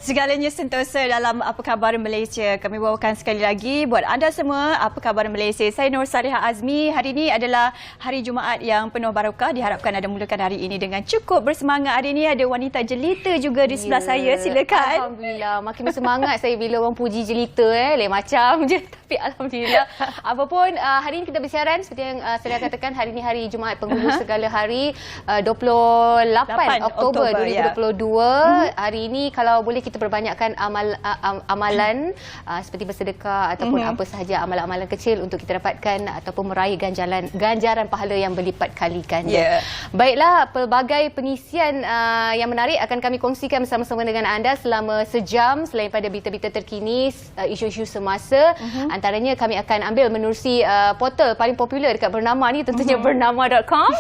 Segalanya sentosa dalam Apa Khabar Malaysia. Kami bawakan sekali lagi buat anda semua Apa Khabar Malaysia. Saya Nur Salihah Azmi. Hari ini adalah hari Jumaat yang penuh barakah. Diharapkan anda mulakan hari ini dengan cukup bersemangat. Hari ini ada wanita jelita juga di sebelah saya. Silakan. Alhamdulillah. Makin bersemangat saya bila orang puji jelita. Lain macam je. Tapi Alhamdulillah. Apapun, hari ini kita bersiaran. Seperti yang saya katakan, hari ini hari Jumaat penghulu segala hari. 28 Oktober 2022. Ya. Hari ini kalau boleh kita perbanyakkan amalan seperti bersedekah ataupun apa sahaja amalan-amalan kecil untuk kita dapatkan ataupun meraih ganjaran pahala yang berlipat kali ganda. Baiklah, pelbagai pengisian yang menarik akan kami kongsikan bersama-sama dengan anda selama sejam selain pada berita-berita terkini, isu-isu semasa. Antaranya kami akan ambil menerusi portal paling popular dekat Bernama ni, tentunya bernama.com.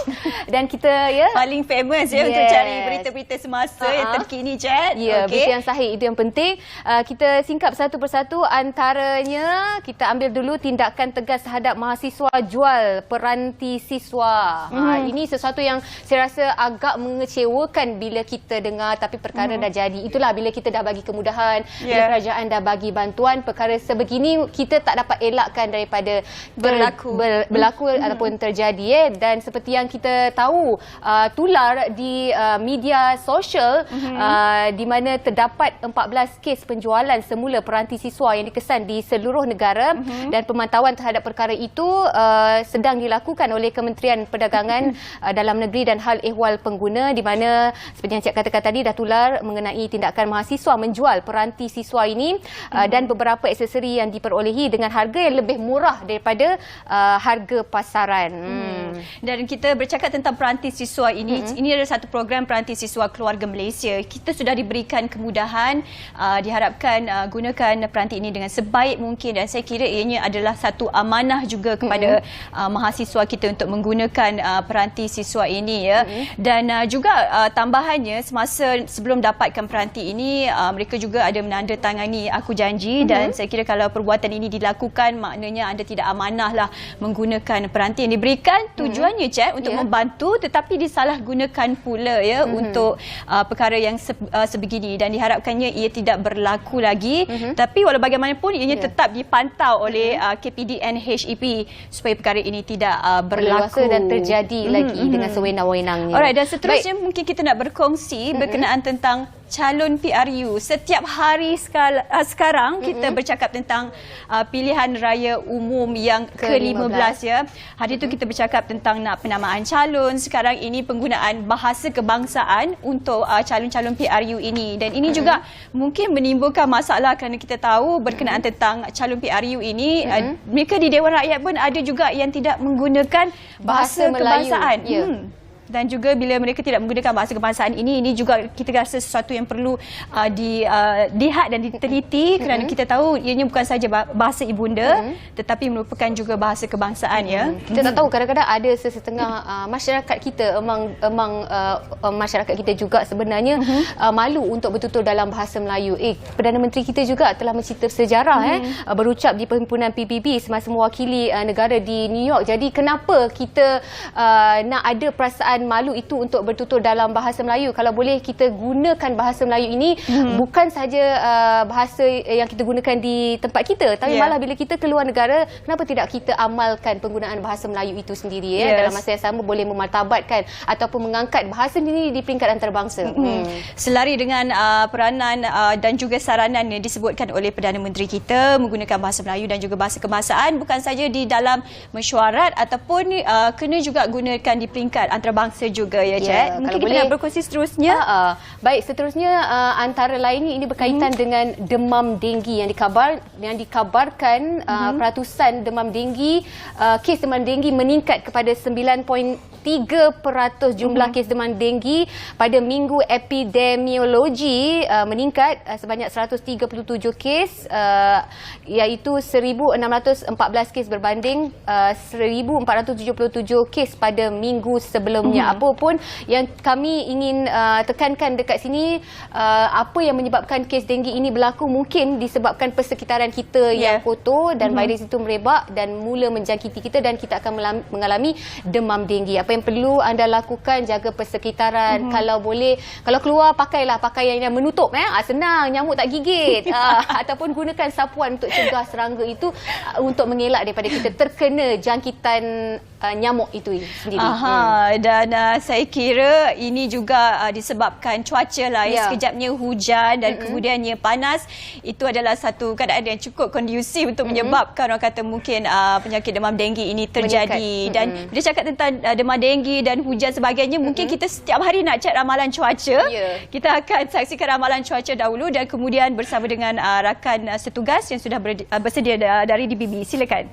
Dan kita paling famous untuk cari berita-berita semasa yang terkini, Chat. Berita yang sahih itu yang penting. Kita singkap satu persatu. Antaranya kita ambil dulu tindakan tegas terhadap mahasiswa jual peranti siswa. Ini sesuatu yang saya rasa agak mengecewakan bila kita dengar, tapi perkara dah jadi. Itulah bila kita dah bagi kemudahan, bila kerajaan dah bagi bantuan, perkara sebegini kita tak dapat elakkan daripada berlaku ataupun terjadi. Dan seperti yang kita tahu, tular di media sosial di mana terdapat 14 kes penjualan semula peranti siswa yang dikesan di seluruh negara dan pemantauan terhadap perkara itu sedang dilakukan oleh Kementerian Perdagangan Dalam Negeri dan Hal Ehwal Pengguna, di mana seperti yang Cik katakan tadi dah tular mengenai tindakan mahasiswa menjual peranti siswa ini dan beberapa aksesori yang diperolehi dengan harga yang lebih murah daripada harga pasaran. Dan kita bercakap tentang peranti siswa ini. Ini adalah satu program peranti siswa keluarga Malaysia. Kita sudah diberikan kemudahan, diharapkan gunakan peranti ini dengan sebaik mungkin, dan saya kira ianya adalah satu amanah juga kepada mahasiswa kita untuk menggunakan peranti siswa ini dan juga tambahannya, semasa sebelum dapatkan peranti ini mereka juga ada menandatangani aku janji dan saya kira kalau perbuatan ini dilakukan, maknanya anda tidak amanah lah menggunakan peranti yang diberikan. Tujuannya untuk membantu, tetapi disalahgunakan pula untuk perkara yang sebegini, dan diharapkannya ia tidak berlaku lagi. Tapi walau bagaimanapun ianya tetap dipantau oleh KPDN HEP supaya perkara ini tidak berlaku dan terjadi lagi dengan sewenang-wenangnya. Alright, dan seterusnya mungkin kita nak berkongsi berkenaan tentang calon PRU. Setiap hari sekarang kita bercakap tentang pilihan raya umum yang ke-15 Hari itu kita bercakap tentang nak penamaan calon. Sekarang ini penggunaan bahasa kebangsaan untuk calon-calon PRU ini, dan ini juga mungkin menimbulkan masalah kerana kita tahu berkenaan tentang calon PRU ini mereka di Dewan Rakyat pun ada juga yang tidak menggunakan bahasa kebangsaan. Dan juga bila mereka tidak menggunakan bahasa kebangsaan ini juga kita rasa sesuatu yang perlu dilihat dan diteliti, kerana kita tahu ianya bukan sahaja bahasa ibunda tetapi merupakan juga bahasa kebangsaan. Kita tak tahu, kadang-kadang ada sesetengah masyarakat kita, emang masyarakat kita juga sebenarnya malu untuk bertutur dalam bahasa Melayu. Perdana Menteri kita juga telah mencipta sejarah berucap di perhimpunan PBB semasa mewakili negara di New York. Jadi kenapa kita nak ada perasaan malu itu untuk bertutur dalam bahasa Melayu? Kalau boleh kita gunakan bahasa Melayu ini bukan saja bahasa yang kita gunakan di tempat kita, tapi malah bila kita keluar negara, kenapa tidak kita amalkan penggunaan bahasa Melayu itu sendiri dalam masa yang sama boleh memartabatkan ataupun mengangkat bahasa ini di peringkat antarabangsa. Selari dengan peranan dan juga saranan yang disebutkan oleh Perdana Menteri kita menggunakan bahasa Melayu dan juga bahasa kebangsaan, bukan saja di dalam mesyuarat ataupun kena juga gunakan di peringkat antarabangsa juga Cik. Mungkin kita nak berkongsi seterusnya. Baik, seterusnya antara lainnya ini berkaitan dengan demam denggi yang dikabarkan peratusan demam denggi, kes demam denggi meningkat kepada 9.3% jumlah kes demam denggi pada minggu epidemiologi meningkat sebanyak 137 kes iaitu 1,614 kes berbanding 1,477 kes pada minggu sebelumnya. Apapun yang kami ingin tekankan dekat sini, apa yang menyebabkan kes denggi ini berlaku mungkin disebabkan persekitaran kita yang kotor dan virus itu merebak dan mula menjangkiti kita dan kita akan mengalami demam denggi. Apa yang perlu anda lakukan, jaga persekitaran. Kalau boleh, kalau keluar pakailah pakaian yang menutup. Senang, nyamuk tak gigit. Ataupun gunakan sapuan untuk cegah serangga itu untuk mengelak daripada kita terkena jangkitan nyamuk itu sendiri. Dan saya kira ini juga disebabkan cuaca lah. Sekejapnya hujan dan kemudiannya panas. Itu adalah satu keadaan yang cukup kondusif untuk menyebabkan orang kata mungkin penyakit demam denggi ini terjadi. Dan bila cakap tentang demam denggi dan hujan sebagainya, mungkin kita setiap hari nak cek ramalan cuaca. Kita akan saksikan ramalan cuaca dahulu dan kemudian bersama dengan rakan setugas yang sudah bersedia dari DBB. Silakan.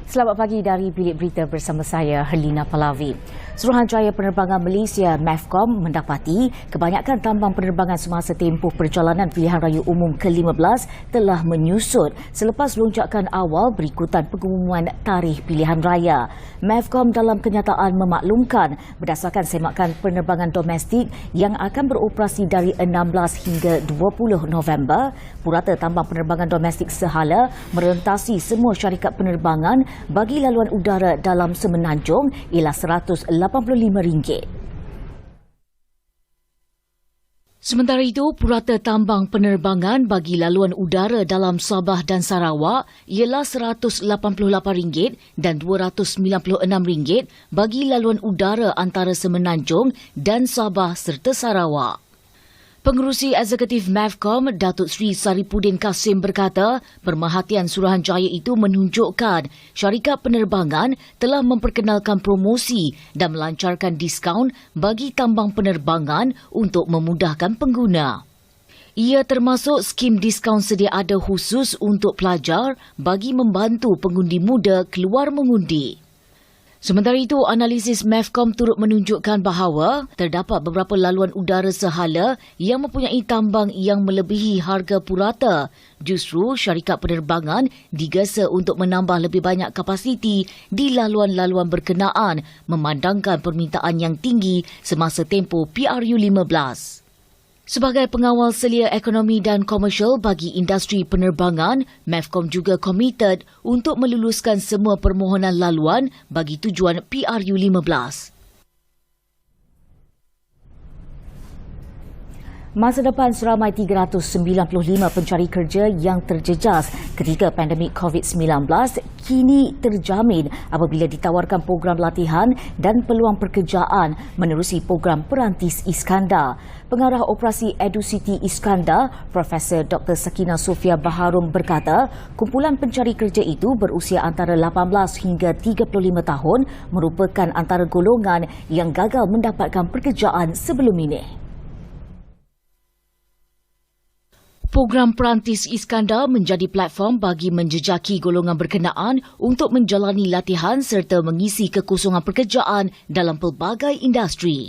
Selamat pagi dari Bilik Berita bersama saya, Helina Palavi. Suruhanjaya Penerbangan Malaysia (MEFCOM) mendapati kebanyakan tambang penerbangan semasa tempoh perjalanan pilihan raya umum ke-15 telah menyusut selepas lonjakan awal berikutan pengumuman tarikh pilihan raya. MEFCOM dalam kenyataan memaklumkan berdasarkan semakan penerbangan domestik yang akan beroperasi dari 16 hingga 20 November, purata tambang penerbangan domestik sehala merentasi semua syarikat penerbangan bagi laluan udara dalam semenanjung ialah RM185. Sementara itu, purata tambang penerbangan bagi laluan udara dalam Sabah dan Sarawak ialah RM188 dan RM296 bagi laluan udara antara semenanjung dan Sabah serta Sarawak. Pengerusi Eksekutif MEFCOM, Datuk Seri Saripudin Kasim berkata, pemerhatian Suruhanjaya itu menunjukkan syarikat penerbangan telah memperkenalkan promosi dan melancarkan diskaun bagi tambang penerbangan untuk memudahkan pengguna. Ia termasuk skim diskaun sedia ada khusus untuk pelajar bagi membantu pengundi muda keluar mengundi. Sementara itu, analisis MEFCOM turut menunjukkan bahawa terdapat beberapa laluan udara sehala yang mempunyai tambang yang melebihi harga purata. Justru syarikat penerbangan digesa untuk menambah lebih banyak kapasiti di laluan-laluan berkenaan memandangkan permintaan yang tinggi semasa tempoh PRU15. Sebagai pengawal selia ekonomi dan komersial bagi industri penerbangan, MEFCOM juga komited untuk meluluskan semua permohonan laluan bagi tujuan PRU15. Masa depan seramai 395 pencari kerja yang terjejas ketika pandemik COVID-19 kini terjamin apabila ditawarkan program latihan dan peluang pekerjaan menerusi program Perantis Iskandar. Pengarah Operasi EduCity Iskandar, Profesor Dr. Sakina Sofia Baharum berkata, kumpulan pencari kerja itu berusia antara 18 hingga 35 tahun merupakan antara golongan yang gagal mendapatkan pekerjaan sebelum ini. Program Perantis Iskandar menjadi platform bagi menjejaki golongan berkenaan untuk menjalani latihan serta mengisi kekosongan pekerjaan dalam pelbagai industri.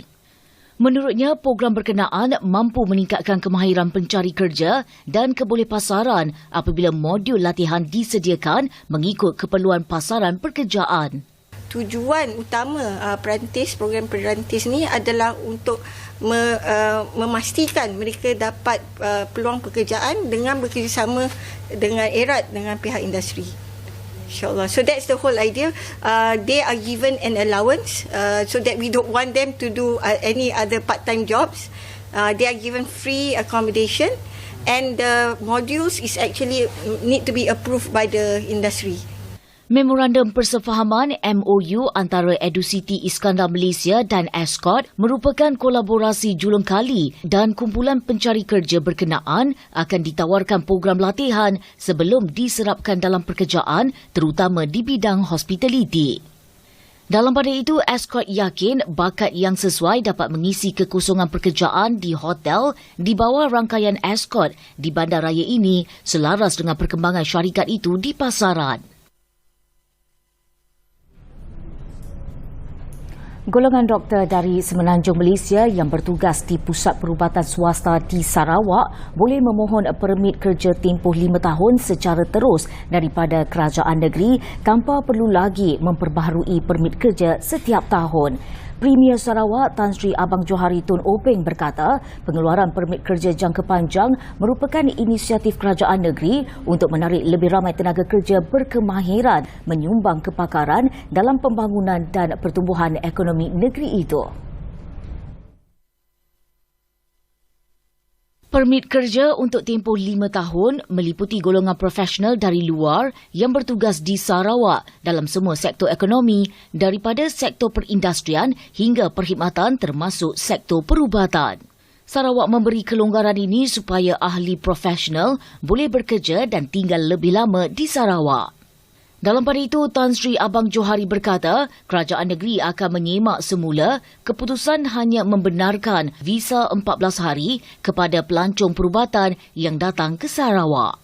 Menurutnya, program berkenaan mampu meningkatkan kemahiran pencari kerja dan kebolehpasaran apabila modul latihan disediakan mengikut keperluan pasaran pekerjaan. Tujuan utama program perantis ni adalah untuk memastikan mereka dapat peluang pekerjaan dengan bekerjasama dengan erat dengan pihak industri. InsyaAllah. So that's the whole idea. They are given an allowance so that we don't want them to do any other part-time jobs. They are given free accommodation and the modules is actually need to be approved by the industry. Memorandum Persefahaman MOU antara EduCity Iskandar Malaysia dan Ascot merupakan kolaborasi julung kali dan kumpulan pencari kerja berkenaan akan ditawarkan program latihan sebelum diserapkan dalam pekerjaan terutama di bidang hospitality. Dalam pada itu, Ascot yakin bakat yang sesuai dapat mengisi kekosongan pekerjaan di hotel di bawah rangkaian Ascot di bandaraya ini selaras dengan perkembangan syarikat itu di pasaran. Golongan doktor dari Semenanjung Malaysia yang bertugas di Pusat Perubatan Swasta di Sarawak boleh memohon permit kerja tempoh 5 tahun secara terus daripada kerajaan negeri tanpa perlu lagi memperbaharui permit kerja setiap tahun. Premier Sarawak Tan Sri Abang Johari Tun Openg berkata pengeluaran permit kerja jangka panjang merupakan inisiatif kerajaan negeri untuk menarik lebih ramai tenaga kerja berkemahiran menyumbang kepakaran dalam pembangunan dan pertumbuhan ekonomi negeri itu. Permit kerja untuk tempoh 5 tahun meliputi golongan profesional dari luar yang bertugas di Sarawak dalam semua sektor ekonomi daripada sektor perindustrian hingga perkhidmatan termasuk sektor perubatan. Sarawak memberi kelonggaran ini supaya ahli profesional boleh bekerja dan tinggal lebih lama di Sarawak. Dalam pada itu, Tan Sri Abang Johari berkata, kerajaan negeri akan menyemak semula keputusan hanya membenarkan visa 14 hari kepada pelancong perubatan yang datang ke Sarawak.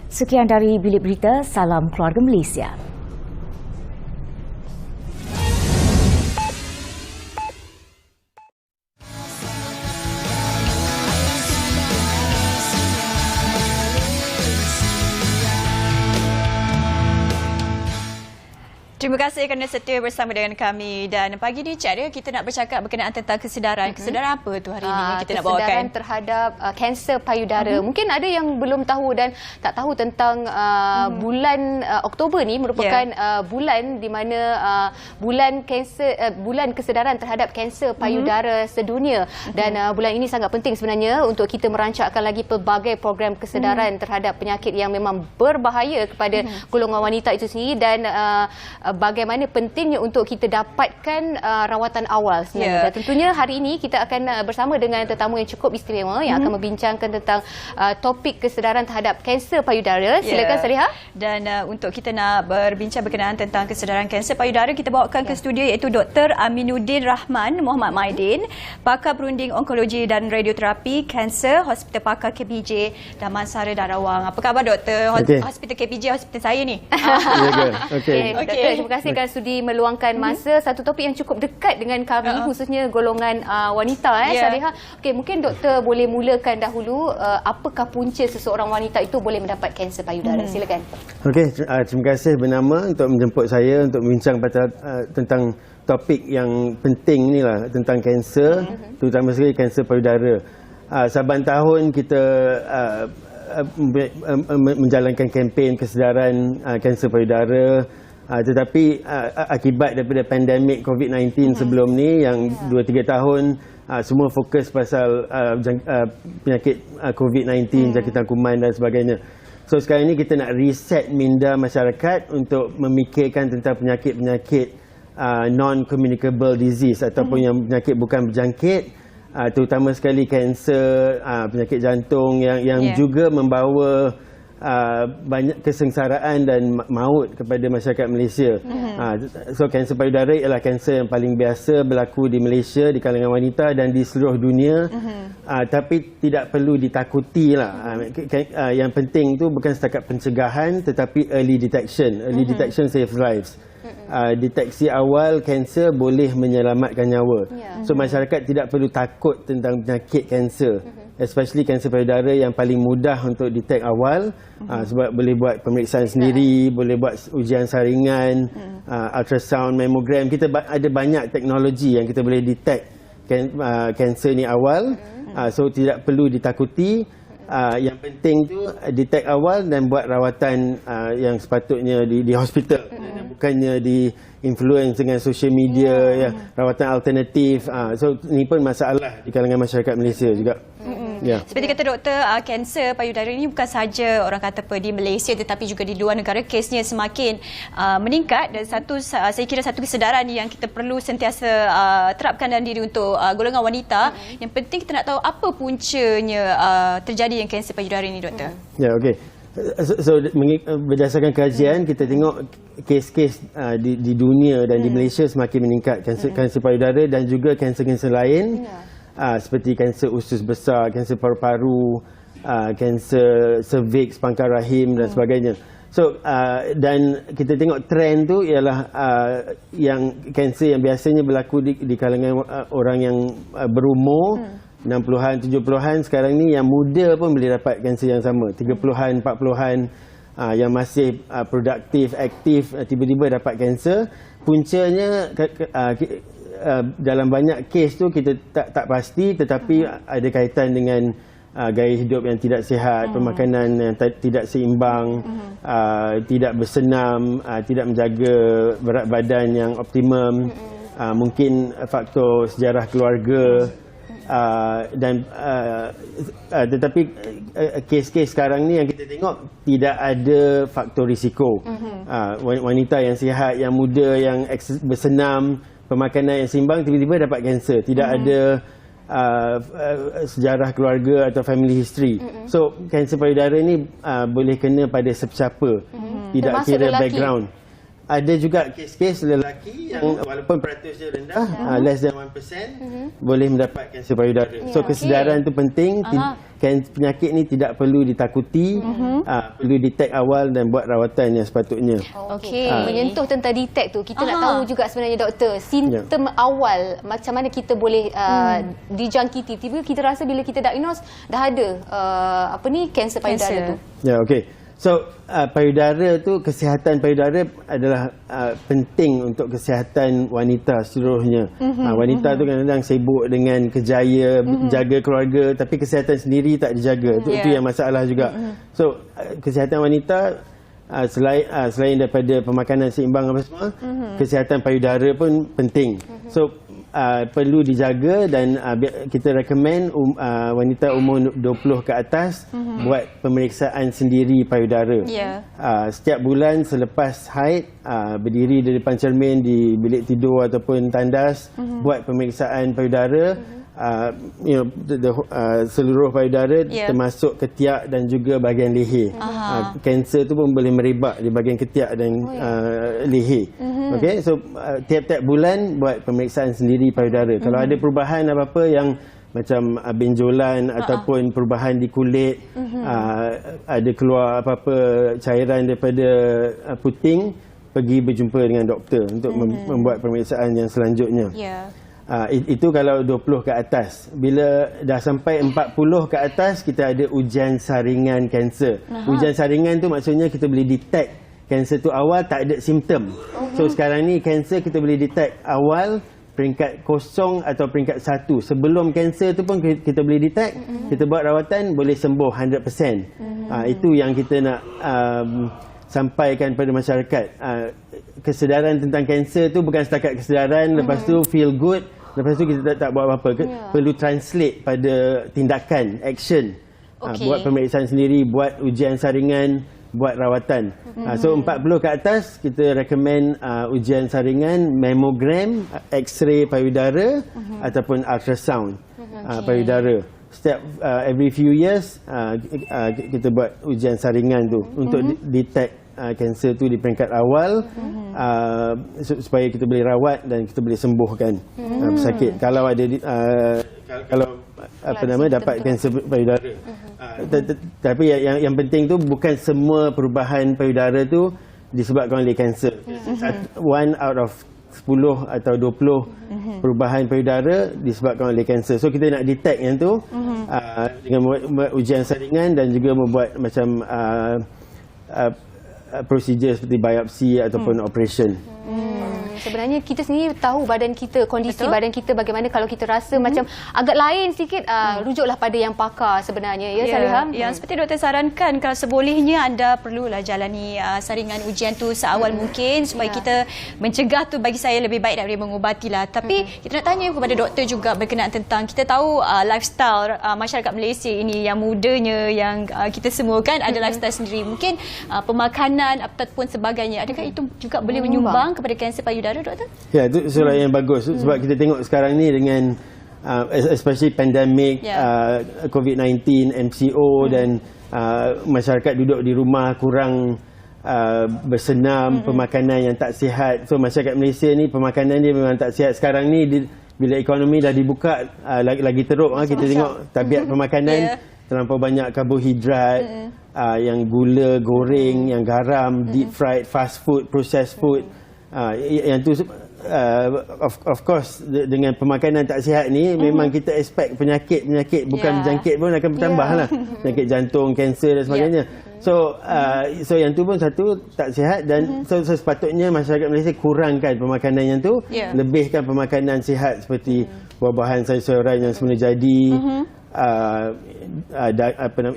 Sekian dari Bilik Berita, salam keluarga Malaysia. Terima kasih kerana setia bersama dengan kami dan pagi ni Cik Arya kita nak bercakap berkenaan tentang kesedaran. Kesedaran apa tu hari ini kita nak bawakan? Kesedaran terhadap kanser payudara. Mungkin ada yang belum tahu dan tak tahu tentang bulan Oktober ni merupakan bulan di mana bulan kesedaran terhadap kanser payudara sedunia dan bulan ini sangat penting sebenarnya untuk kita merancangkan lagi pelbagai program kesedaran terhadap penyakit yang memang berbahaya kepada golongan wanita itu sendiri dan bagaimana pentingnya untuk kita dapatkan rawatan awal sebenarnya. Dan tentunya hari ini kita akan bersama dengan tetamu yang cukup istimewa yang akan membincangkan tentang topik kesedaran terhadap kanser payudara. Silakan Saliha. Dan untuk kita nak berbincang berkenaan tentang kesedaran kanser payudara, kita bawakan ke studio iaitu Dr. Aminuddin Rahman Muhammad Maidin, pakar perunding onkologi dan radioterapi kanser Hospital Pakar KPJ Damansara Darawang. Apa khabar Doktor? Hospital KPJ hospital saya ni. Doktor, terima kasih kerana sudi meluangkan masa. Satu topik yang cukup dekat dengan kami, khususnya golongan wanita. Saliha. Mungkin doktor boleh mulakan dahulu apakah punca seseorang wanita itu boleh mendapat kanser payudara. Silakan. Terima kasih bernama untuk menjemput saya untuk membincang tentang topik yang penting ni lah tentang kanser, terutama sekali kanser payudara. Saban tahun kita menjalankan kempen kesedaran kanser payudara. Tetapi akibat daripada pandemik COVID-19 sebelum ni yang 2-3 tahun semua fokus pasal penyakit COVID-19, jangkitan kuman dan sebagainya. So sekarang ni kita nak reset minda masyarakat untuk memikirkan tentang penyakit-penyakit non-communicable disease ataupun yang penyakit bukan berjangkit, terutama sekali kanser, penyakit jantung yang juga membawa banyak kesengsaraan dan maut kepada masyarakat Malaysia. So kanser payudara ialah kanser yang paling biasa berlaku di Malaysia di kalangan wanita dan di seluruh dunia. Tapi tidak perlu ditakuti lah. Yang penting tu bukan setakat pencegahan tetapi early detection. Early detection saves lives. Deteksi awal kanser boleh menyelamatkan nyawa. So masyarakat tidak perlu takut tentang penyakit kanser, especially kanser payudara yang paling mudah untuk detect awal, sebab boleh buat pemeriksaan sendiri, boleh buat ujian saringan, ultrasound, mammogram. Kita ada banyak teknologi yang kita boleh detect kanser ni awal. So tidak perlu ditakuti. Yang penting tu detect awal dan buat rawatan yang sepatutnya di hospital, bukannya di influence dengan social media, rawatan alternatif. So ini pun masalah di kalangan masyarakat Malaysia juga. Seperti kata doktor, kanser payudara ini bukan saja orang kata di Malaysia tetapi juga di luar negara kesnya semakin meningkat dan saya kira satu kesedaran yang kita perlu sentiasa terapkan dalam diri untuk golongan wanita. Yang penting kita nak tahu apa puncanya terjadi yang kanser payudara ini doktor. Berdasarkan kajian kita tengok kes-kes di dunia dan di Malaysia semakin meningkat, kanser payudara dan juga kanser-kanser lain seperti kanser usus besar, kanser paru-paru, kanser cervix, pangkal rahim dan sebagainya. So dan kita tengok trend tu ialah yang kanser yang biasanya berlaku di kalangan orang yang berumur 60-an, 70-an, sekarang ni yang muda pun boleh dapat kanser yang sama. 30-an, 40-an yang masih produktif, aktif, tiba-tiba dapat kanser. Puncanya dalam banyak kes tu kita tak pasti, tetapi ada kaitan dengan gaya hidup yang tidak sihat, pemakanan yang tidak seimbang, tidak bersenam, tidak menjaga berat badan yang optimum, mungkin faktor sejarah keluarga. Tetapi kes-kes sekarang ni yang kita tengok tidak ada faktor risiko. Wanita yang sihat, yang muda, yang bersenam, pemakanan yang seimbang tiba-tiba dapat kanser. Tidak ada sejarah keluarga atau family history. So kanser payudara ni boleh kena pada sesiapa, tidak termasuk kira lelaki. background. Ada juga kes-kes lelaki yang walaupun peratusnya rendah, less than 1%, boleh mendapat kanser payudara. So kesedaran tu penting. Penyakit ni tidak perlu ditakuti, perlu detect awal dan buat rawatan yang sepatutnya. Okey, menyentuh tentang detect tu, kita nak tahu juga sebenarnya doktor, simptom awal macam mana kita boleh dijangkiti. Tiba kita rasa bila kita diagnose dah ada kanser payudara tu. Ya, okey. So payudara tu, kesihatan payudara adalah penting untuk kesihatan wanita seluruhnya. Wanita tu kadang-kadang sibuk dengan kerjaya, jaga keluarga, tapi kesihatan sendiri tak dijaga. Itu yang masalah juga. So kesihatan wanita selain daripada pemakanan seimbang apa semua, kesihatan payudara pun penting. So perlu dijaga dan kita recommend wanita umur 20 ke atas buat pemeriksaan sendiri payudara. Setiap bulan selepas haid, berdiri di depan cermin di bilik tidur ataupun tandas, buat pemeriksaan payudara. Seluruh payudara termasuk ketiak dan juga bahagian leher. Kanser tu pun boleh merebak di bahagian ketiak dan leher. Okay, so tiap-tiap bulan buat pemeriksaan sendiri payudara. Kalau ada perubahan apa-apa yang macam benjolan ataupun perubahan di kulit, ada keluar apa-apa cairan daripada puting, pergi berjumpa dengan doktor untuk membuat pemeriksaan yang selanjutnya. Itu kalau 20 ke atas. Bila dah sampai 40 ke atas, kita ada ujian saringan kanser. Ujian saringan tu maksudnya kita boleh detect kanser tu awal, tak ada simptom. So sekarang ni kanser kita boleh detect awal, peringkat 0 atau peringkat 1. Sebelum kanser tu pun kita boleh detect, kita buat rawatan, boleh sembuh 100%. Itu yang kita nak sampaikan pada masyarakat. Kesedaran tentang kanser tu bukan setakat kesedaran, lepas tu feel good, lepas tu kita tak buat apa-apa. Perlu translate pada tindakan, action. Buat pemeriksaan sendiri, buat ujian saringan, buat rawatan. So 40 ke atas kita recommend ujian saringan, mammogram, x-ray payudara ataupun ultrasound payudara. Setiap every few years kita buat ujian saringan tu untuk detect kanser tu di peringkat awal, supaya kita boleh rawat dan kita boleh sembuhkan pesakit kalau ada dapat kanser payudara. Tapi yang penting tu bukan semua perubahan payudara tu disebabkan oleh kanser. 1 out of 10 atau 20 perubahan payudara disebabkan oleh kanser. So kita nak detect yang tu dengan membuat ujian saringan dan juga membuat macam prosedur seperti biopsi ataupun operation. Sebenarnya kita sendiri tahu badan kita, kondisi badan kita bagaimana. Kalau kita rasa macam agak lain sikit, rujuklah pada yang pakar sebenarnya. Ya, Salihah? Yang seperti doktor sarankan, kalau sebolehnya anda perlulah jalani saringan ujian tu seawal mungkin supaya kita mencegah tu, bagi saya lebih baik daripada mengubatilah. Tapi kita nak tanya kepada doktor juga berkenaan tentang, kita tahu lifestyle masyarakat Malaysia ini yang mudanya, yang kita semua kan ada lifestyle sendiri. Mungkin pemakanan ataupun sebagainya. Adakah itu juga boleh menyumbang kepada kanser payudara, doktor? Ya, itu soalan yang bagus. Sebab kita tengok sekarang ni dengan especially pandemik, COVID-19, MCO dan masyarakat duduk di rumah kurang bersenam, pemakanan yang tak sihat. So masyarakat Malaysia ni pemakanan dia memang tak sihat. Sekarang ni bila ekonomi dah dibuka lagi teruk. Kita tengok tabiat pemakanan terlampau banyak karbohidrat, yang gula, goreng, yang garam, deep fried, fast food, processed food. Yang tu of course dengan pemakanan tak sihat ni memang kita expect penyakit bukan berjangkit pun akan bertambah lah. Penyakit jantung, kanser dan sebagainya. So yang tu pun satu tak sihat dan so sepatutnya masyarakat Malaysia kurangkan pemakanan yang tu, lebihkan pemakanan sihat seperti buah-buahan, sayur-sayuran yang semula jadi,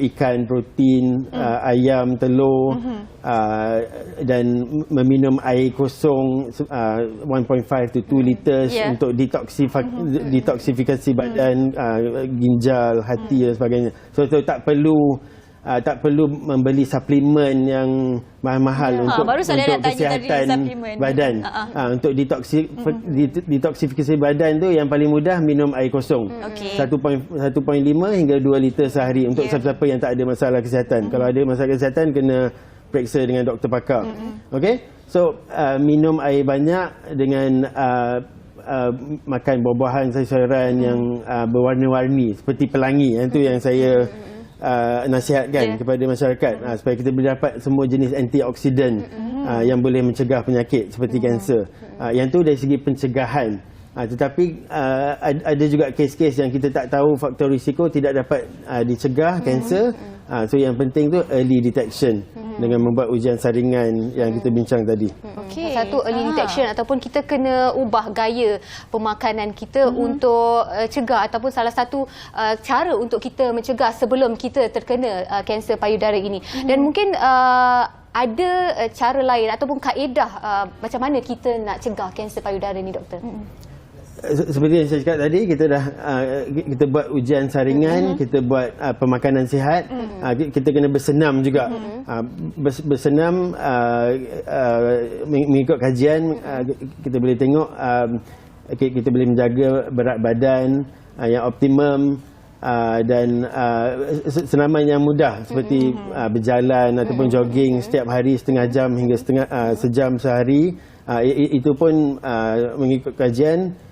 ikan, protein, ayam, telur, dan meminum air kosong 1.5 to 2 liters untuk detoksifikasi badan, ginjal, hati dan sebagainya. So tak perlu membeli suplemen yang mahal-mahal untuk kesihatan badan. Untuk detoksifikasi badan tu yang paling mudah minum air kosong. 1.5 hingga 2 liter sehari untuk siapa-siapa yang tak ada masalah kesihatan. Kalau ada masalah kesihatan kena periksa dengan doktor pakar. Okey? So minum air banyak dengan makan buah-buahan, sayur-sayuran yang berwarna-warni seperti pelangi. Yang tu yang saya nasihatkan kepada masyarakat supaya kita boleh dapat semua jenis antioksidan yang boleh mencegah penyakit seperti kanser. Yang tu dari segi pencegahan. Tetapi ada juga kes-kes yang kita tak tahu faktor risiko tidak dapat dicegah kanser. So yang penting tu early detection dengan membuat ujian saringan yang kita bincang tadi. Satu early detection ataupun kita kena ubah gaya pemakanan kita untuk cegah ataupun salah satu cara untuk kita mencegah sebelum kita terkena kanser payudara ini. Dan mungkin ada cara lain ataupun kaedah macam mana kita nak cegah kanser payudara ni, doktor? Seperti yang saya cakap tadi, kita buat ujian saringan, kita buat pemakanan sihat, kita kena bersenam juga. Bersenam mengikut kajian, kita boleh tengok kita boleh menjaga berat badan yang optimum, dan senaman yang mudah seperti berjalan ataupun jogging setiap hari setengah jam hingga sejam sehari. Itu pun mengikut kajian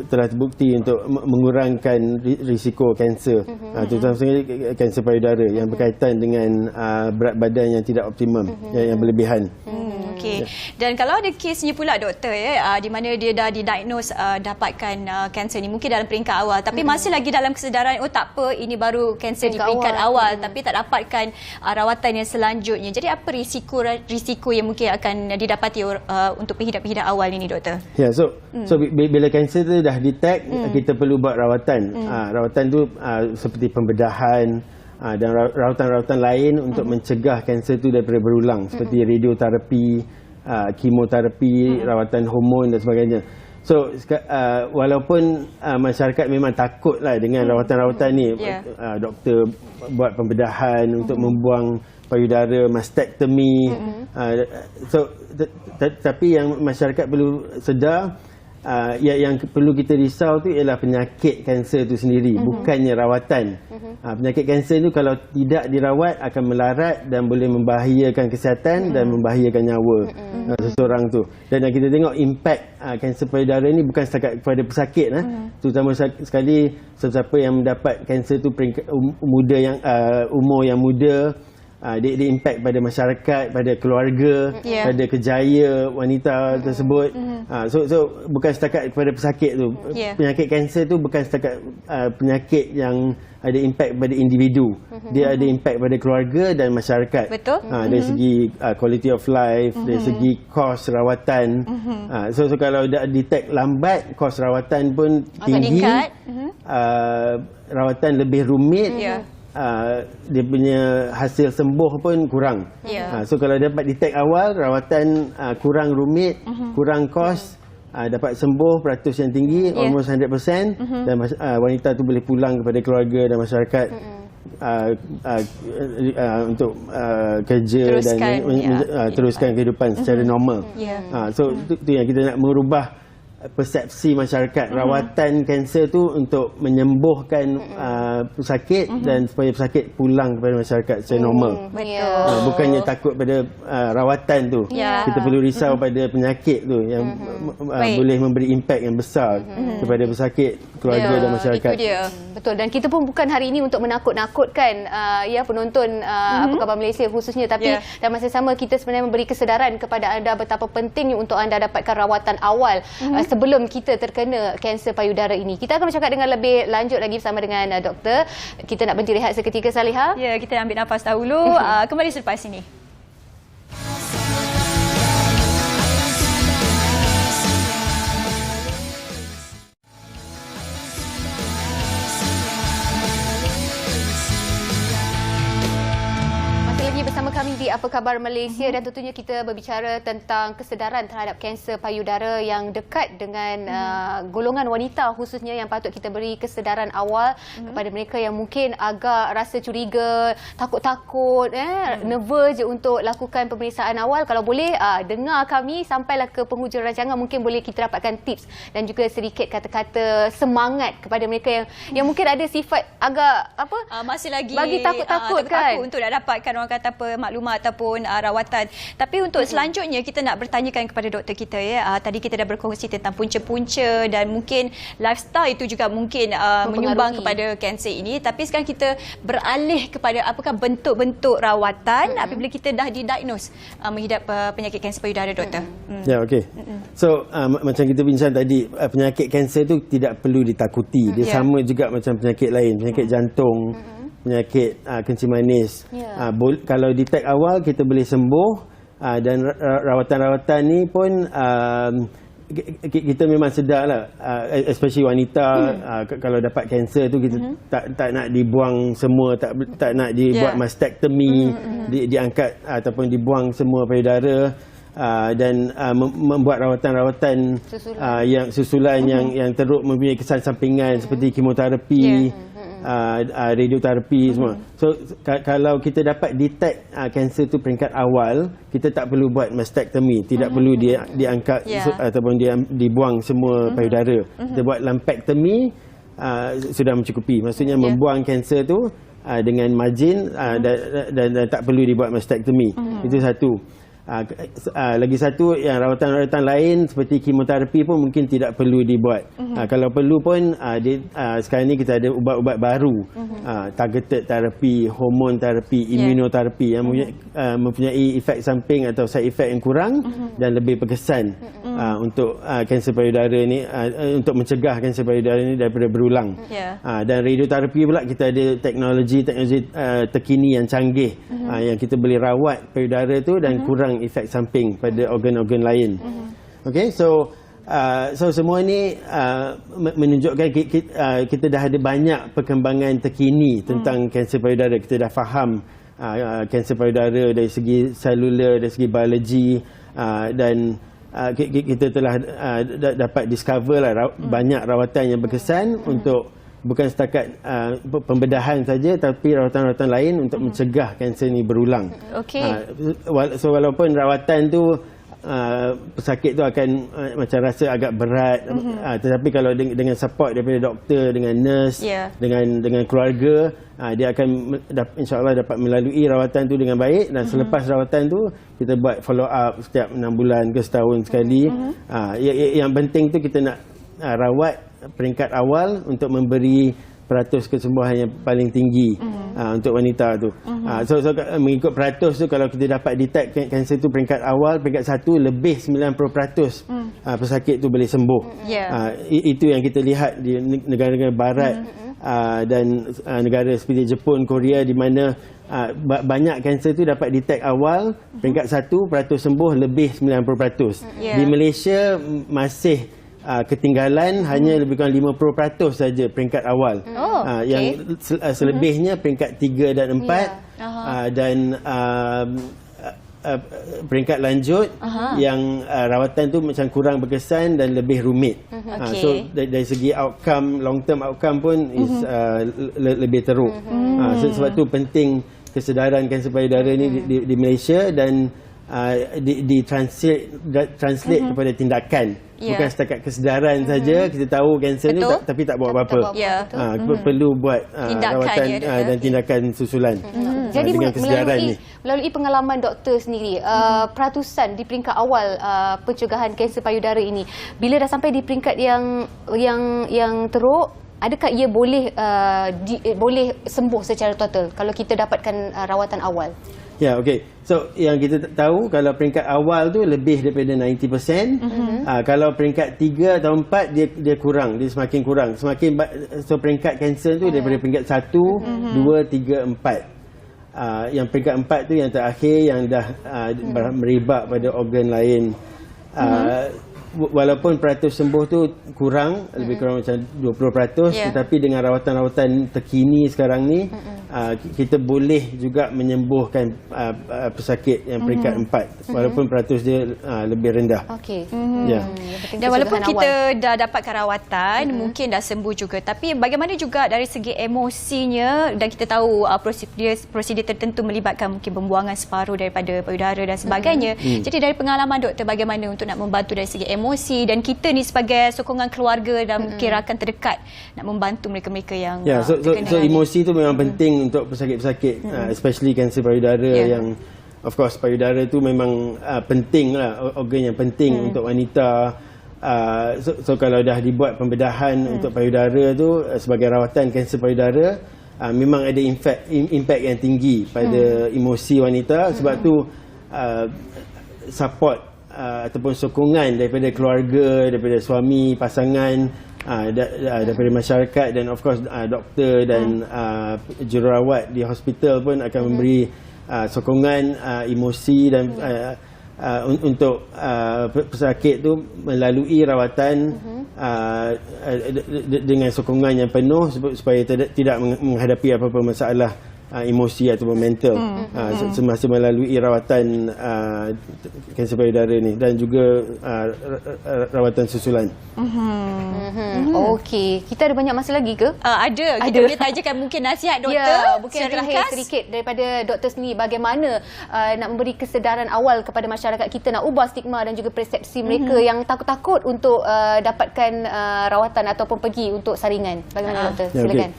telah terbukti untuk mengurangkan risiko kanser, terutama kanser payudara yang berkaitan dengan berat badan yang tidak optimum, yang berlebihan. Dan kalau ada kesnya pula, doktor, di mana dia dah didiagnose dapatkan kanser ni mungkin dalam peringkat awal, tapi masih lagi dalam kesedaran, tak apa, ini baru kanser di peringkat awal, tapi tak dapatkan rawatan yang selanjutnya. Jadi apa risiko yang mungkin akan didapati untuk pengidap-pengidap awal ini, doktor? So bila kanser tu dah detect, kita perlu buat rawatan. Rawatan tu seperti pembedahan dan rawatan-rawatan lain untuk mencegah kanser tu daripada berulang, seperti radioterapi, kemoterapi, rawatan hormon dan sebagainya. So walaupun masyarakat memang takutlah dengan rawatan-rawatan ni, doktor buat pembedahan untuk membuang payudara, mastektomi. Tapi yang masyarakat perlu sedar, yang perlu kita risau tu ialah penyakit kanser tu sendiri, bukannya rawatan. Penyakit kanser tu kalau tidak dirawat akan melarat dan boleh membahayakan kesihatan dan membahayakan nyawa seseorang tu. Dan yang kita tengok impak kanser payudara ni bukan setakat kepada pesakit, terutama sekali sesiapa yang mendapat kanser tu umur yang muda. Dia impak pada masyarakat, pada keluarga, pada kerjaya wanita tersebut. So bukan setakat kepada pesakit tu. Penyakit kanser tu bukan setakat penyakit yang ada impak pada individu. Dia ada impak pada keluarga dan masyarakat. Betul. Dari segi quality of life, dari segi kos rawatan. So kalau dah detect lambat, kos rawatan pun tinggi. Rawatan lebih rumit. Dia punya hasil sembuh pun kurang. So kalau dapat detect awal, rawatan kurang rumit, kurang kos, dapat sembuh peratus yang tinggi, almost 100%, dan wanita tu boleh pulang kepada keluarga dan masyarakat untuk kerja dan teruskan kehidupan secara normal. So tu yang kita nak merubah persepsi masyarakat. Rawatan kanser tu untuk menyembuhkan pesakit dan supaya pesakit pulang kepada masyarakat secara normal. Betul. Bukannya takut pada rawatan tu. Kita perlu risau pada penyakit tu yang boleh memberi impak yang besar kepada pesakit, keluarga dan masyarakat. Itu dia. Betul, dan kita pun bukan hari ini untuk menakut-nakutkan penonton Apa Khabar Malaysia khususnya, tapi dalam masa sama kita sebenarnya memberi kesedaran kepada anda betapa pentingnya untuk anda dapatkan rawatan awal sebelum kita terkena kanser payudara ini. Kita akan bercakap dengan lebih lanjut lagi bersama dengan doktor. Kita nak berhenti rehat seketika, Saliha. Ya, kita ambil nafas dahulu. Kembali selepas ini. Bersama kami di Apa Khabar Malaysia dan tentunya kita berbicara tentang kesedaran terhadap kanser payudara yang dekat dengan golongan wanita khususnya, yang patut kita beri kesedaran awal kepada mereka yang mungkin agak rasa curiga, takut-takut, nervous je untuk lakukan pemeriksaan awal. Kalau boleh dengar kami sampailah ke penghujung rancangan, mungkin boleh kita dapatkan tips dan juga sedikit kata-kata semangat kepada mereka yang mungkin ada sifat agak masih lagi bagi takut-takut kan untuk nak dapatkan orang kata maklumat ataupun rawatan. Tapi untuk selanjutnya kita nak bertanyakan kepada doktor kita tadi kita dah berkongsi tentang punca-punca dan mungkin lifestyle itu juga mungkin menyumbang kepada kanser ini. Tapi sekarang kita beralih kepada apakah bentuk-bentuk rawatan apabila kita dah didiagnose menghidap penyakit kanser payudara, doktor. Ya, okey. So macam kita bincang tadi, penyakit kanser tu tidak perlu ditakuti. Dia sama juga macam penyakit lain, penyakit jantung, penyakit kencing manis. Kalau detect awal kita boleh sembuh, dan rawatan-rawatan ni pun kita memang sedarlah, especially wanita, kalau dapat kanser tu kita tak nak dibuang semua, tak nak dibuat mastectomy, diangkat ataupun dibuang semua payudara. Dan membuat rawatan-rawatan yang susulan yang teruk mempunyai kesan sampingan seperti kemoterapi, radioterapi semua. So kalau kita dapat detect kanser tu peringkat awal, kita tak perlu buat mastectomy, tidak perlu diangkat ataupun dibuang semua payudara. Kita buat lumpectomy, sudah mencukupi. Maksudnya membuang kanser tu dengan margin, dan tak perlu dibuat mastectomy. Itu satu. Lagi satu, yang rawatan-rawatan lain seperti kemoterapi pun mungkin tidak perlu dibuat. Kalau perlu pun sekarang ni kita ada ubat-ubat baru, targeted therapy, hormon terapi, immunoterapi yang mempunyai efek samping atau side effect yang kurang dan lebih berkesan untuk kanser payudara ni, untuk mencegah kanser payudara ni daripada berulang. Dan radioterapi pula kita ada teknologi terkini yang canggih, yang kita boleh rawat payudara tu dan kurang efek samping pada organ-organ lain. Okey, so semua ni menunjukkan kita dah ada banyak perkembangan terkini tentang kanser payudara. Kita dah faham kanser payudara dari segi selular, dari segi biologi, dan kita telah dapat discover lah banyak rawatan yang berkesan untuk bukan setakat pembedahan saja, tapi rawatan-rawatan lain untuk mencegah kanser ni berulang. So walaupun rawatan tu pesakit tu akan macam rasa agak berat, tetapi kalau dengan support daripada doktor, dengan nurse, dengan keluarga, dia akan insya-Allah dapat melalui rawatan tu dengan baik. Dan selepas rawatan tu kita buat follow up setiap 6 bulan ke setahun sekali. Yang penting tu kita nak rawat peringkat awal untuk memberi peratus kesembuhan yang paling tinggi untuk wanita tu. So mengikut peratus tu, kalau kita dapat detect kanser tu peringkat awal, peringkat 1, lebih 90% pesakit tu boleh sembuh. Itu yang kita lihat di negara-negara barat dan negara seperti Jepun, Korea, di mana banyak kanser tu dapat detect awal, peringkat 1, peratus sembuh lebih 90%. Di Malaysia masih ketinggalan, hanya lebih kurang 50% saja peringkat awal. Yang selebihnya peringkat 3 dan 4, dan peringkat lanjut yang rawatan tu macam kurang berkesan dan lebih rumit. So dari segi outcome, long term outcome pun is lebih teruk. Sebab tu penting kesedaran kanser payudara ni di Malaysia, dan translate kepada tindakan. Bukan setakat kesedaran saja, kita tahu kanser ni tapi tak buat apa-apa. Perlu buat rawatan dan tindakan susulan. Jadi dengan kesedaran ni. melalui pengalaman doktor sendiri, peratusan di peringkat awal pencegahan kanser payudara ini, bila dah sampai di peringkat yang teruk, adakah ia boleh sembuh secara total kalau kita dapatkan rawatan awal? Ya, okey. So, yang kita tahu kalau peringkat awal tu lebih daripada 90%. Kalau peringkat 3 atau 4 dia kurang, dia semakin kurang. So peringkat kanser tu daripada peringkat 1, 2, 3, 4. Yang peringkat 4 tu yang terakhir yang dah merebak pada organ lain. Walaupun peratus sembuh tu kurang, lebih kurang macam 20%, tetapi dengan rawatan-rawatan terkini sekarang ni, kita boleh juga menyembuhkan pesakit yang peringkat 4 walaupun peratus dia lebih rendah. Okey. Dan walaupun kita dah dapatkan rawatan, mungkin dah sembuh juga, tapi bagaimana juga dari segi emosinya, dan kita tahu prosedur tertentu melibatkan mungkin pembuangan separuh daripada payudara dan sebagainya. Jadi dari pengalaman doktor, bagaimana untuk nak membantu dari segi emosi, dan kita ni sebagai sokongan keluarga dan mungkin rakan terdekat nak membantu mereka-mereka yang so emosi tu memang penting untuk pesakit-pesakit, especially kanser payudara yang of course payudara tu memang penting lah, organ yang penting untuk wanita. So kalau dah dibuat pembedahan untuk payudara tu sebagai rawatan kanser payudara, memang ada impact yang tinggi pada emosi wanita. Sebab tu support ataupun sokongan daripada keluarga, daripada suami, pasangan, daripada masyarakat dan of course doktor dan jururawat di hospital pun akan memberi sokongan emosi dan untuk pesakit tu melalui rawatan dengan sokongan yang penuh supaya tidak menghadapi apa-apa masalah emosi ataupun mental semasa melalui rawatan kanser payudara ni dan juga rawatan susulan. Okey, kita ada banyak masa lagi ke? Ada. Kita boleh tanyakan mungkin nasihat doktor. Mungkin terakhir sedikit daripada doktor sendiri, bagaimana nak memberi kesedaran awal kepada masyarakat kita, nak ubah stigma dan juga persepsi mereka yang takut-takut untuk dapatkan rawatan ataupun pergi untuk saringan. Bagaimana doktor? Silakan.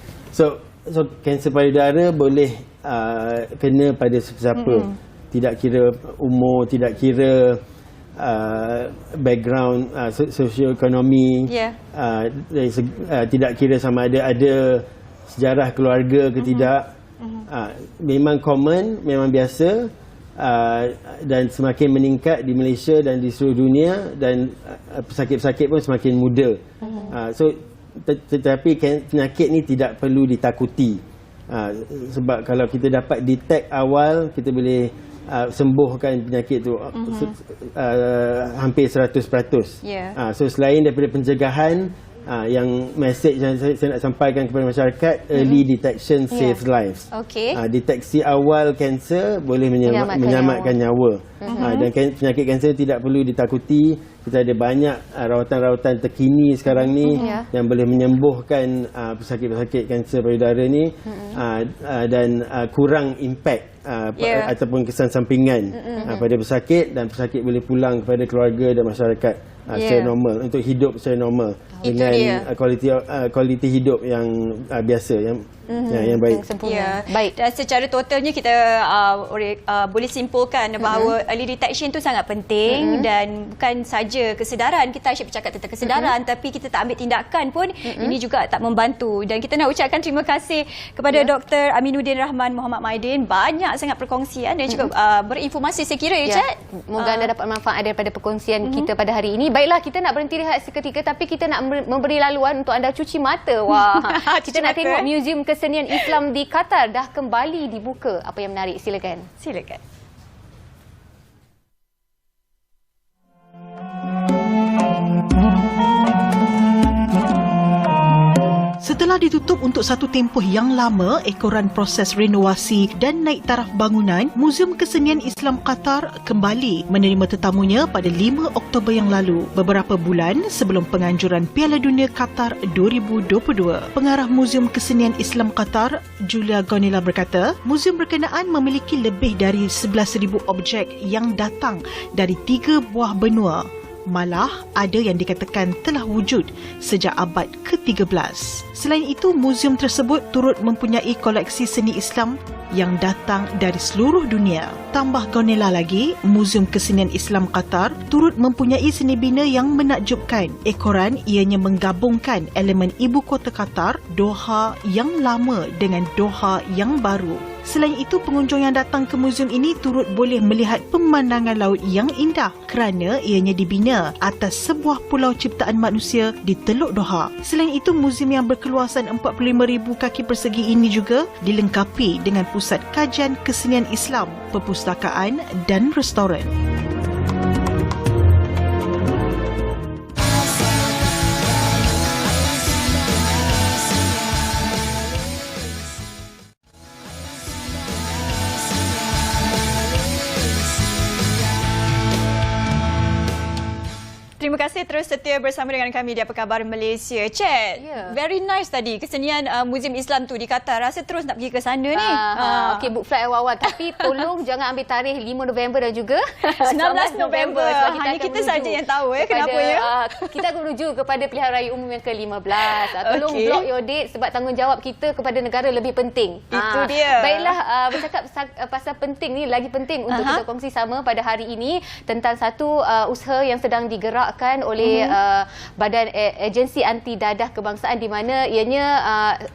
So kanser payudara boleh kena pada sesiapa, tidak kira umur, tidak kira background sosioekonomi, tidak kira sama ada sejarah keluarga ke tidak. Memang common, memang biasa, dan semakin meningkat di Malaysia dan di seluruh dunia, dan pesakit-pesakit pun semakin muda. Tetapi penyakit ni tidak perlu ditakuti, sebab kalau kita dapat detect awal, kita boleh sembuhkan penyakit tu hampir 100%. So selain daripada pencegahan, yang message yang saya nak sampaikan kepada masyarakat, early detection saves lives. Deteksi awal kanser boleh menyelamatkan nyawa. Dan penyakit kanser tidak perlu ditakuti. Kita ada banyak rawatan-rawatan terkini sekarang ni yang boleh menyembuhkan pesakit-pesakit kanser payudara ni, dan kurang impact ataupun kesan sampingan pada pesakit, dan pesakit boleh pulang kepada keluarga dan masyarakat secara normal, untuk hidup secara normal dengan kualiti hidup yang biasa, yang baik. Baik. Dan secara totalnya kita boleh simpulkan bahawa early detection tu sangat penting, dan bukan saja kesedaran, kita asyik bercakap tentang kesedaran, tapi kita tak ambil tindakan pun, ini juga tak membantu. Dan kita nak ucapkan terima kasih kepada Dr. Aminuddin Rahman Muhammad Maidin, banyak sangat perkongsian dan juga berinformasi saya kira Chat. Moga anda dapat manfaat daripada perkongsian kita pada hari ini. Baiklah, kita nak berhenti rehat seketika, tapi kita nak memberi laluan untuk anda cuci mata. Wah, kita nak tengok Museum Kesenian Islam di Qatar dah kembali dibuka. Apa yang menarik? Silakan. Setelah ditutup untuk satu tempoh yang lama ekoran proses renovasi dan naik taraf bangunan, Muzium Kesenian Islam Qatar kembali menerima tetamunya pada 5 Oktober yang lalu, beberapa bulan sebelum penganjuran Piala Dunia Qatar 2022. Pengarah Muzium Kesenian Islam Qatar, Julia Gonela berkata, muzium berkenaan memiliki lebih dari 11,000 objek yang datang dari 3 buah benua. Malah ada yang dikatakan telah wujud sejak abad ke-13. Selain itu, muzium tersebut turut mempunyai koleksi seni Islam yang datang dari seluruh dunia. Tambah Gonela lagi, Muzium Kesenian Islam Qatar turut mempunyai seni bina yang menakjubkan. Ekoran ianya menggabungkan elemen ibu kota Qatar, Doha yang lama dengan Doha yang baru. Selain itu, pengunjung yang datang ke muzium ini turut boleh melihat pemandangan laut yang indah kerana ianya dibina atas sebuah pulau ciptaan manusia di Teluk Doha. Selain itu, muzium yang berkeluasan 45,000 kaki persegi ini juga dilengkapi dengan pusat kajian kesenian Islam, perpustakaan dan restoran. Terima kasih terus setia bersama dengan kami di Apa Khabar Malaysia. Cik, very nice tadi kesenian Muzium Islam tu di Qatar. Rasa terus nak pergi ke sana ni. Okey, book flight awal-awal. Tapi tolong jangan ambil tarikh 5 November dan juga 19 November. Hanya kita saja yang tahu kenapa ya. Kita akan menuju kepada pilihan raya umum yang ke-15. Tolong block your date sebab tanggungjawab kita kepada negara lebih penting. Itu dia. Baiklah, bercakap pasal penting ni, lagi penting untuk kita kongsi sama pada hari ini tentang satu usaha yang sedang digerak oleh Badan Agensi Anti Dadah Kebangsaan, di mana ianya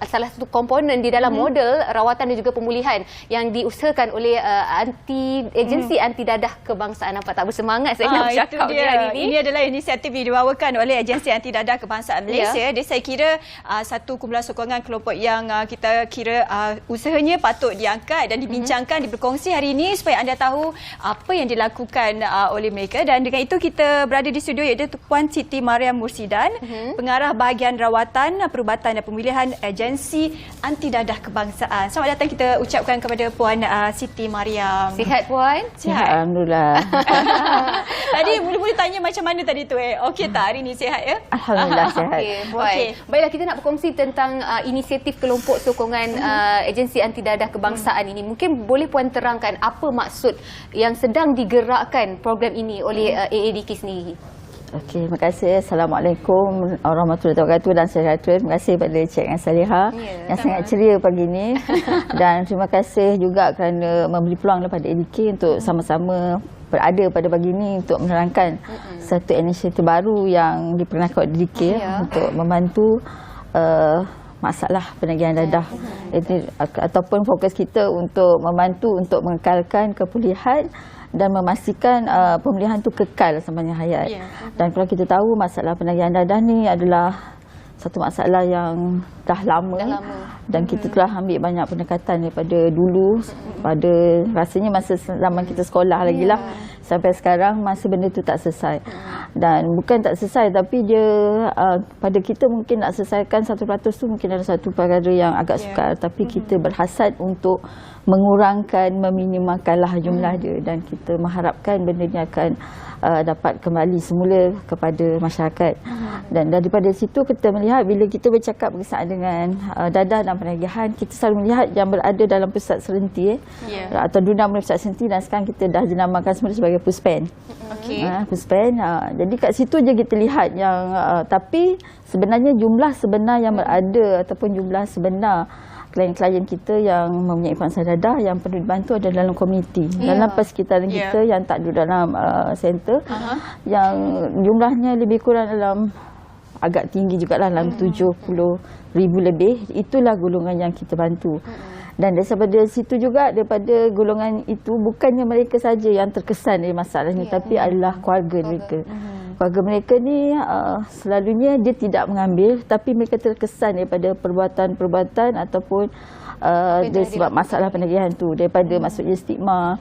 salah satu komponen di dalam model rawatan dan juga pemulihan yang diusahakan oleh Agensi Anti Dadah Kebangsaan. Nampak tak bersemangat saya nak bercakap hari ini. Ini adalah inisiatif yang dibawakan oleh Agensi Anti Dadah Kebangsaan Malaysia. Dia saya kira satu kumpulan sokongan kelompok yang kita kira usahanya patut diangkat dan dibincangkan, diberkongsi hari ini supaya anda tahu apa yang dilakukan oleh mereka. Dan dengan itu kita berada di studio iaitu Puan Siti Mariam Mursidan, Pengarah Bahagian Rawatan, Perubatan dan Pemulihan Agensi Anti Dadah Kebangsaan. Selamat datang kita ucapkan kepada Puan Siti Mariam. Sihat Puan? Sihat, alhamdulillah. Tadi mula-mula tanya macam mana tadi tu okey tak hari ni, sihat ya? Alhamdulillah sihat. Okey, Puan. Baiklah, kita nak berkongsi tentang inisiatif kelompok sokongan Agensi Anti Dadah Kebangsaan ini. Mungkin boleh Puan terangkan apa maksud yang sedang digerakkan program ini oleh AADK sendiri? Okey, terima kasih. Assalamualaikum warahmatullahi wabarakatuh dan sejahtera. Terima kasih kepada Cik Salihah yang sangat ceria pagi ini. Dan terima kasih juga kerana memberi peluang kepada ADK untuk sama-sama berada pada pagi ini untuk menerangkan satu inisiatif baru yang diperkenalkan oleh ADK untuk membantu masalah penagihan dadah. Ataupun fokus kita untuk membantu untuk mengekalkan kepulihan dan memastikan pemulihan itu kekal sepanjang hayat. Dan kalau kita tahu masalah penagihan dadah ni adalah satu masalah yang dah lama. Dan kita telah ambil banyak pendekatan daripada dulu, pada rasanya masa zaman kita sekolah lagi lah, sampai sekarang masih benda tu tak selesai. Dan bukan tak selesai, tapi dia pada kita mungkin nak selesaikan 100% tu mungkin ada satu perkara yang agak sukar, tapi kita berhasad untuk mengurangkan, meminimalkanlah jumlah dia, dan kita mengharapkan benda ni akan dapat kembali semula kepada masyarakat. Dan daripada situ kita melihat bila kita bercakap berkenaan dengan dadah dan penagihan, kita selalu melihat yang berada dalam pusat serenti atau dunia pusat serenti, dan sekarang kita dah jenamakan semula sebagai puspen. Puspen. Jadi kat situ je kita lihat yang tapi sebenarnya jumlah sebenar yang berada ataupun jumlah sebenar klien-klien kita yang mempunyai pangsa dadah yang perlu dibantu adalah dalam komuniti, dalam persekitaran kita yang tak duduk dalam center, yang jumlahnya lebih kurang dalam agak tinggi juga lah, dalam 70,000 lebih. Itulah golongan yang kita bantu. Dan daripada situ juga, daripada golongan itu, bukannya mereka saja yang terkesan dari masalah ini, tapi adalah keluarga mereka. Keluarga mereka ni selalunya dia tidak mengambil, tapi mereka terkesan daripada perbuatan-perbuatan ataupun dia sebab masalah penagihan tu, daripada maksudnya stigma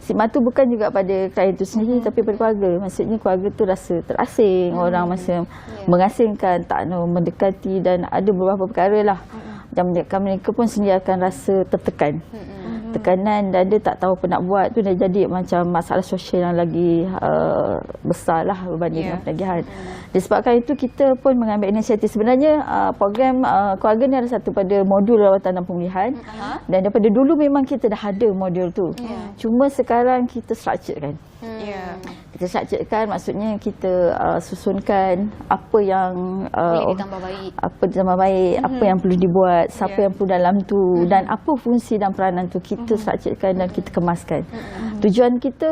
stigma tu bukan juga pada klien tu sendiri tapi pada keluarga. Maksudnya keluarga tu rasa terasing, orang masa mengasingkan, tak nak mendekati dan ada beberapa perkara lah. Dan mereka pun sendiri akan rasa tertekan. Tekanan dan dia tak tahu apa nak buat tu dah jadi macam masalah sosial yang lagi besar lah berbanding dengan penagihan. Disebabkan itu kita pun mengambil inisiatif. Sebenarnya program keluarga ni ada satu pada modul rawatan dan pemulihan dan daripada dulu memang kita dah ada modul tu. Cuma sekarang kita structurekan. Kita structurekan maksudnya kita susunkan apa yang boleh ditambah baik, apa yang perlu dibuat, siapa yang perlu dalam tu dan apa fungsi dan peranan tu kita structurekan dan kita kemaskan. Tujuan kita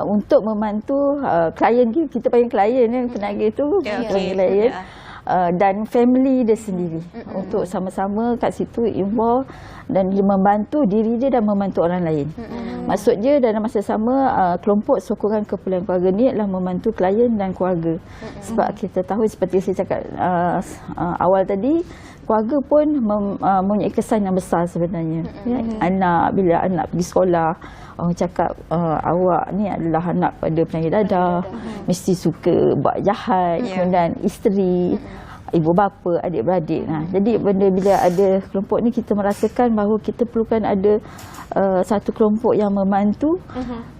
untuk membantu klien kita panggil klien penagih tu klien dan family dia sendiri untuk sama-sama kat situ involve dan dia membantu diri dia dan membantu orang lain. Maksud dia dalam masa sama kelompok sokongan keperluan keluarga ni adalah membantu klien dan keluarga. Sebab kita tahu seperti saya cakap awal tadi, keluarga pun mempunyai kesan yang besar sebenarnya. Anak, bila anak pergi sekolah, orang cakap awak ni adalah anak pada penyakit dadah, mesti suka buat jahat, kemudian isteri, ibu bapa, adik-beradik. Jadi benda bila ada kelompok ni kita merasakan bahawa kita perlukan ada satu kelompok yang membantu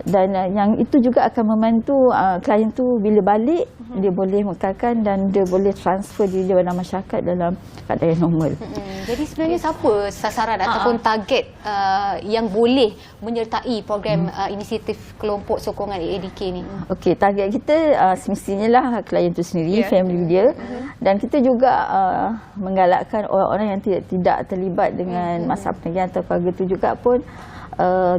dan yang itu juga akan membantu klien tu bila balik dia boleh mekalkan dan dia boleh transfer diri dia dalam masyarakat dalam keadaan yang normal. Jadi sebenarnya siapa sasaran ataupun target yang boleh menyertai program inisiatif kelompok sokongan AADK ni? Okey, target kita semestinya lah klien tu sendiri, family dia dan kita juga menggalakkan orang-orang yang tidak terlibat dengan masalah penagihan atau keluarga tu juga pun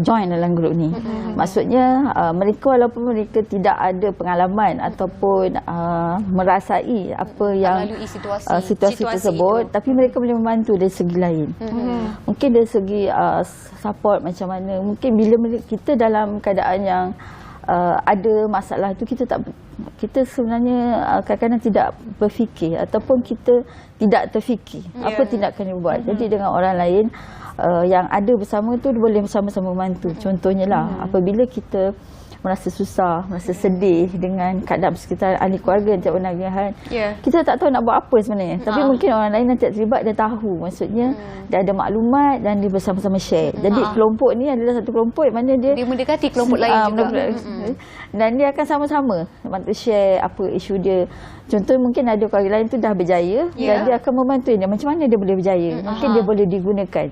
join dalam grup ni. Maksudnya mereka walaupun mereka tidak ada pengalaman ataupun merasai apa yang situasi tersebut tapi mereka boleh membantu dari segi lain. Mungkin dari segi support macam mana, mungkin bila kita dalam keadaan yang ada masalah tu kita sebenarnya kadang-kadang tidak berfikir ataupun kita tidak terfikir apa tindakan yang buat. Jadi dengan orang lain yang ada bersama tu boleh bersama-sama membantu. Contohnya lah apabila kita merasa susah, merasa sedih dengan keadaan sekitar ahli keluarga yang tidak penagihan, kita tak tahu nak buat apa sebenarnya. Tapi mungkin orang lain yang tidak terlibat dia tahu, maksudnya dia ada maklumat dan dia bersama-sama share. Jadi kelompok ni adalah satu kelompok yang mana dia mendekati kelompok lain juga. Dan dia akan sama-sama bantu share apa isu dia. Contoh mungkin ada keluarga lain tu dah berjaya dan dia akan membantu dia macam mana dia boleh berjaya. Mungkin dia boleh digunakan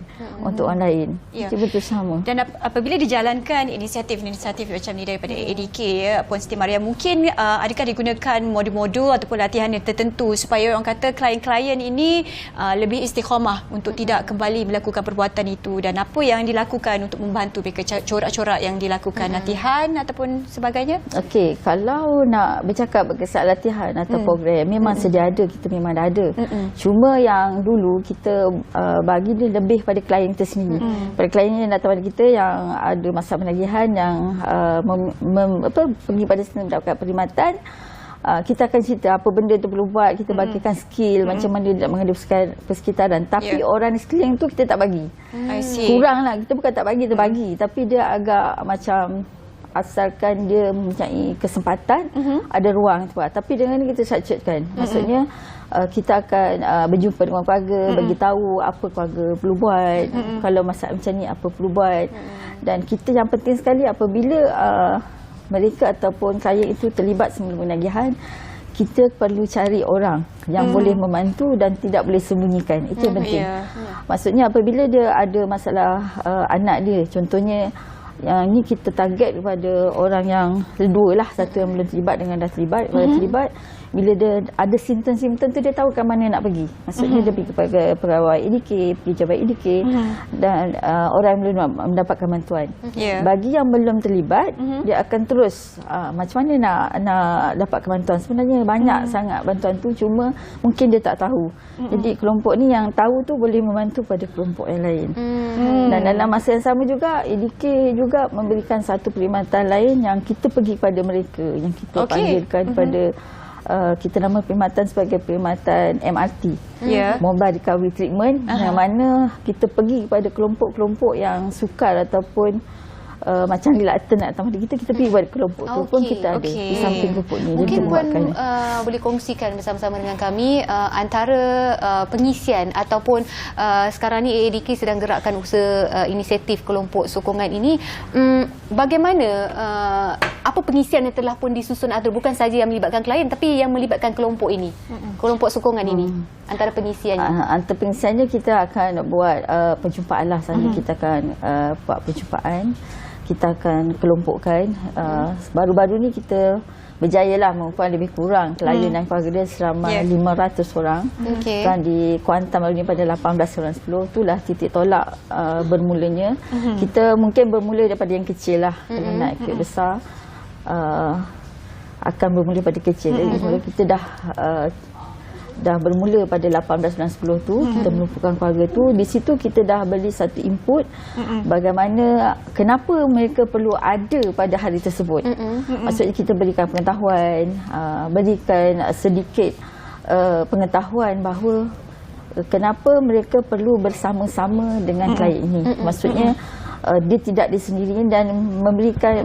untuk orang lain. Jadi betul sama. Dan apabila dijalankan inisiatif macam ni daripada AADK Puan Siti Mariam, mungkin adakah digunakan modul-modul ataupun latihan yang tertentu supaya orang kata klien-klien ini lebih istiqamah untuk tidak kembali melakukan perbuatan itu, dan apa yang dilakukan untuk membantu mereka, corak-corak yang dilakukan latihan ataupun sebagainya? Okey, kalau nak bercakap berkesal latihan atau program memang sedia ada, kita memang dah ada. Cuma yang dulu kita bagi dia lebih pada klien kita sendiri. Pada klien yang datang pada kita yang ada masalah penagihan yang pergi pada sana mendapatkan perkhidmatan, kita akan cerita apa benda tu perlu buat, kita bagikan skill macam mana dia nak menghadapi persekitaran. Tapi orang di sekeliling tu kita tak bagi. Kurang lah, kita bukan tak bagi, kita bagi. Tapi dia agak macam asalkan dia mempunyai kesempatan, ada ruang tu. Tapi dengan ini kita structurekan. Maksudnya kita akan berjumpa dengan keluarga, bagi tahu apa keluarga perlu buat, kalau masalah macam ni apa perlu buat. Dan kita yang penting sekali apabila mereka ataupun klien itu terlibat sebelum penagihan, kita perlu cari orang yang boleh membantu dan tidak boleh sembunyikan. Itu yang penting. Maksudnya apabila dia ada masalah anak dia, contohnya yang ni kita target kepada orang yang dua lah, satu yang belum terlibat dengan dah terlibat. Kalau terlibat, bila dia ada simptom-simptom tu dia tahu ke mana nak pergi. Maksudnya dia pergi kepada pegawai AADK, pergi jabat AADK dan orang yang belum mendapatkan bantuan. Bagi yang belum terlibat, dia akan terus macam mana nak dapatkan bantuan. Sebenarnya banyak sangat bantuan tu, cuma mungkin dia tak tahu. Jadi kelompok ni yang tahu tu boleh membantu pada kelompok yang lain. Dan dalam masa yang sama juga AADK juga memberikan satu perkhidmatan lain yang kita pergi kepada mereka, yang kita panggilkan pada kita nama perkhidmatan sebagai perkhidmatan MRT, Mobile Recovery Treatment, yang mana kita pergi kepada kelompok-kelompok yang sukar ataupun macam relaxan nak datang pada kita pergi buat kelompok tu pun kita ada di samping kelompok ni. Mungkin Puan boleh kongsikan bersama-sama dengan kami antara pengisian ataupun sekarang ni AADK sedang gerakkan usaha inisiatif kelompok sokongan ini. Bagaimana apa pengisian yang telah pun disusun atau bukan saja yang melibatkan klien tapi yang melibatkan kelompok ini, kelompok sokongan ini, antara pengisiannya? Antara pengisiannya kita akan buat perjumpaan lah. Kita akan buat perjumpaan, kita akan kelompokkan. Baru-baru ni kita berjaya lah mengumpulkan lebih kurang klien dan keluarga dia seramai 500 orang. Dan di Kuantan baru ni pada 18 bulan 10 itulah titik tolak bermulanya. Kita mungkin bermula daripada yang kecil lah, naik ke besar akan bermula pada kecil. Jadi kita dah bermula pada 18 bulan 10 tu, kita melumpuhkan keluarga tu. Di situ kita dah beri satu input bagaimana, kenapa mereka perlu ada pada hari tersebut. Maksudnya kita berikan pengetahuan, berikan sedikit pengetahuan bahawa kenapa mereka perlu bersama-sama dengan klien ini. Maksudnya dia tidak disendirikan dan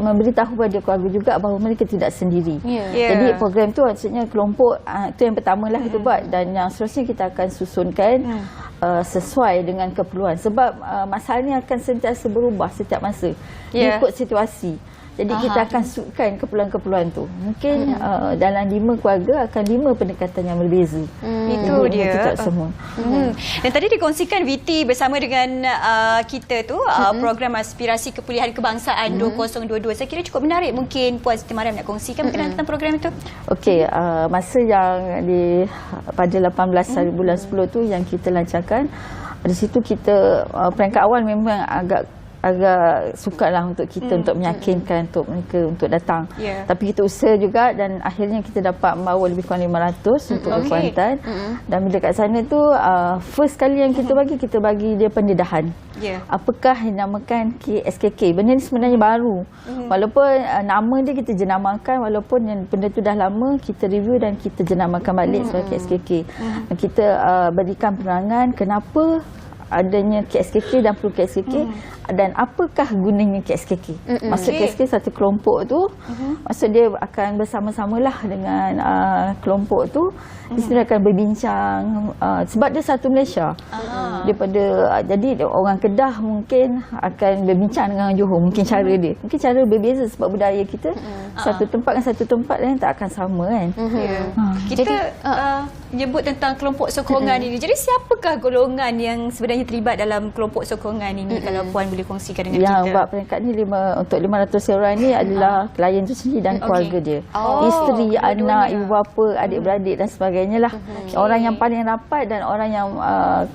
memberitahu pada keluarga juga bahawa mereka tidak sendiri. Jadi program tu maksudnya kelompok itu yang pertamalah kita buat, dan yang seterusnya kita akan susunkan sesuai dengan keperluan, sebab masalah ni akan sentiasa berubah setiap masa ikut situasi. Jadi kita akan suitkan keperluan-keperluan tu. Mungkin dalam 5 keluarga akan 5 pendekatan yang berbeza. Itu dia. Kita semua. Dan tadi dikongsikan VT bersama dengan kita tu program aspirasi kepulihan kebangsaan 2022. Saya kira cukup menarik. Mungkin Puan Siti Mariam nak kongsikan berkenaan tentang program itu. Okey, masa yang pada 18 hari bulan 10 tu yang kita lancarkan, di situ kita peringkat awal memang agak sukarlah untuk kita untuk meyakinkan untuk mereka untuk datang. Tapi kita usaha juga dan akhirnya kita dapat membawa lebih kurang 500 untuk Kuantan. Dan bila kat sana tu first kali yang kita bagi dia pendedahan. Apakah yang dinamakan KSKK? Benda ni sebenarnya baru. Walaupun nama dia kita jenamakan, walaupun yang benda tu dah lama, kita review dan kita jenamakan balik sebagai KSKK. Dan kita berikan penerangan kenapa adanya KSKK dan perlu KSKK dan apakah gunanya KSKK. Maksud KSKK satu kelompok tu, maksud dia akan bersama-samalah dengan kelompok tu. Di sini akan berbincang sebab dia satu Malaysia. Daripada jadi orang Kedah mungkin akan berbincang dengan Johor, mungkin cara dia. Mungkin cara berbeza sebab budaya kita satu tempat dengan satu tempat lain tak akan sama kan. Kita menyebut tentang kelompok sokongan ini. Jadi siapakah golongan yang sebenarnya terlibat dalam kelompok sokongan ini, kalau Puan boleh kongsikan dengan kita? Yang buat peringkat ni untuk 500 orang ni adalah klien tu sendiri dan keluarga dia. Isteri, anak, ibu bapa, adik-beradik dan sebagainya lah. Orang yang paling rapat dan orang yang